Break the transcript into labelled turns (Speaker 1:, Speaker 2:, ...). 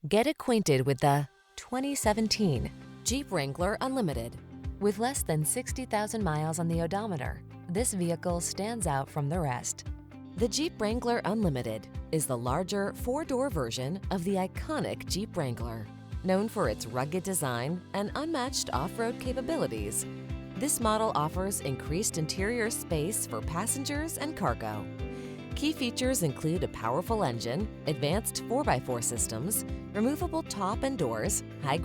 Speaker 1: Get acquainted with the 2017 Jeep Wrangler Unlimited. With less than 60,000 miles on the odometer, this vehicle stands out from the rest. The Jeep Wrangler Unlimited is the larger four-door version of the iconic Jeep Wrangler. Known for its rugged design and unmatched off-road capabilities, this model offers increased interior space for passengers and cargo. Key features include a powerful engine, advanced 4x4 systems, removable top and doors, high